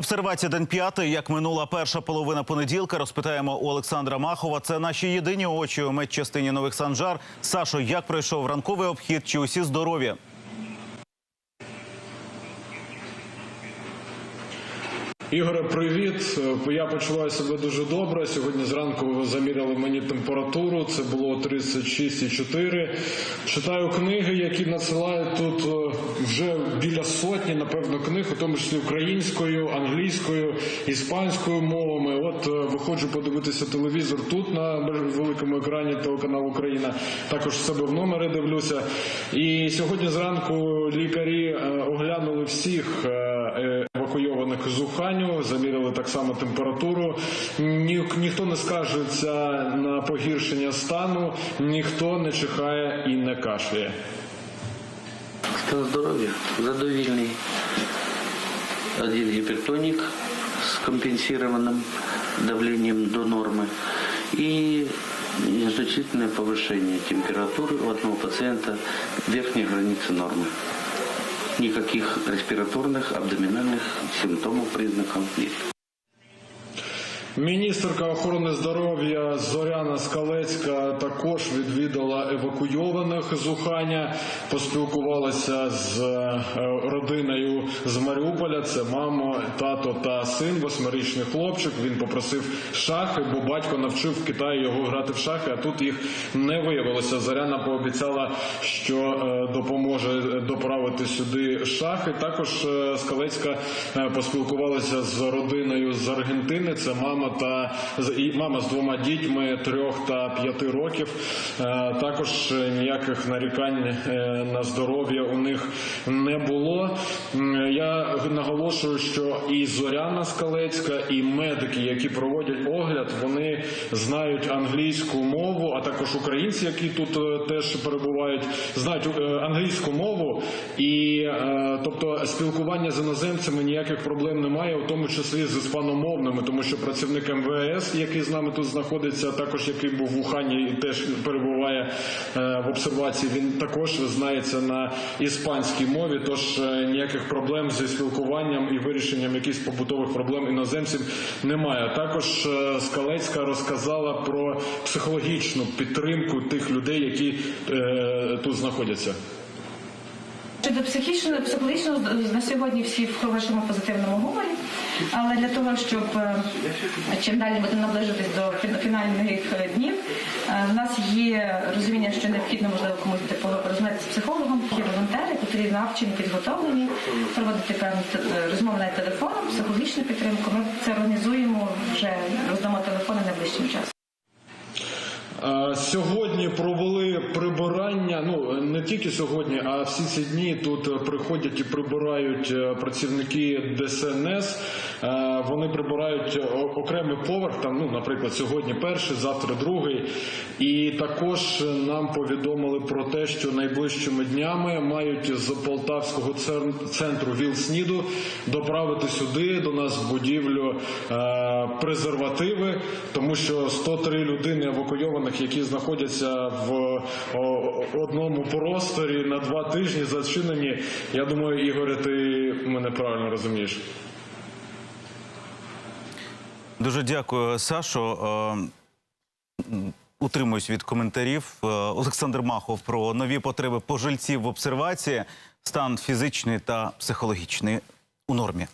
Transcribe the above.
Обсервація день п'ятий. Як минула перша половина понеділка, розпитаємо у Олександра Махова. Це наші єдині очі у медчастині Нових Санжар. Сашо, як пройшов ранковий обхід? Чи усі здорові? Ігоре, привіт. Я почуваю себе дуже добре. Сьогодні зранку заміряли мені температуру. Це було 36,4. Читаю книги, які надсилають тут вже біля сотні, напевно, книг, у тому числі українською, англійською, іспанською мовами. От виходжу подивитися телевізор тут на великому екрані телеканалу «Україна». Також в себе в номері дивлюся. І сьогодні зранку лікарі оглянули всіх евакуйованих з Уханю, заміряли так само температуру. Ніхто не скаржиться на погіршення стану, ніхто не чихає і не кашляє. Стан здоров'я задовільний. Один гипертоник с компенсированным давлением до нормы и незначительное повышение температуры у одного пациента верхней границы нормы. Никаких респираторных, абдоминальных симптомов, признаков нет. Міністерка охорони здоров'я Зоряна Скалецька також відвідала евакуйованих з Уханя, поспілкувалася з родиною з Маріуполя. Це мама, тато та син, 8-річний хлопчик. Він попросив шахи, бо батько навчив в Китаї його грати в шахи, а тут їх не виявилося. Зоряна пообіцяла, що допоможе доправити сюди шахи. Також Скалецька поспілкувалася з родиною з Аргентини. Це мама з 2 дітьми 3 та 5 років. Також ніяких нарікань на здоров'я у них не було. Я наголошую, що і Зоряна Скалецька, і медики, які проводять огляд, вони знають англійську мову, а також українці, які тут теж перебувають, знають англійську мову. І, тобто, спілкування з іноземцями ніяких проблем немає, у тому числі з іспаномовними, тому що працівник МВС, який з нами тут знаходиться, також який був в Ухані і теж перебуває в обсервації, він також знається на іспанській мові, тож ніяких проблем зі спілкуванням і вирішенням якихось побутових проблем іноземців немає. Також Скалецька розказала про психологічну підтримку тих людей, які тут знаходяться. Щодо психологічного, на сьогодні всі в хорошому позитивному гуморі, але для того, щоб чим далі будемо наближуватись до фінальних днів, в нас є розуміння, що необхідно, можливо, комусь порозмовляти з психологом, є волонтери, які навчені, підготовлені, проводити певні розмови на телефоном, психологічну підтримку. Ми це організуємо, вже роздамо телефони найближчим часом. Сьогодні провели прибирання, не тільки сьогодні, а всі ці дні тут приходять і прибирають працівники ДСНС. Вони прибирають окремий поверх, наприклад, сьогодні перший, завтра другий. І також нам повідомили про те, що найближчими днями мають з Полтавського центру ВІЛ-СНІДу доправити сюди, до нас в будівлю, презервативи, тому що 103 людини евакуйованих, які знаходяться в одному просторі на 2 тижні зачинені. Я думаю, Ігоре, ти мене правильно розумієш. Дуже дякую, Сашо. Утримуюсь від коментарів. Олександр Махов про нові потреби пожильців в обсервації. Стан фізичний та психологічний у нормі.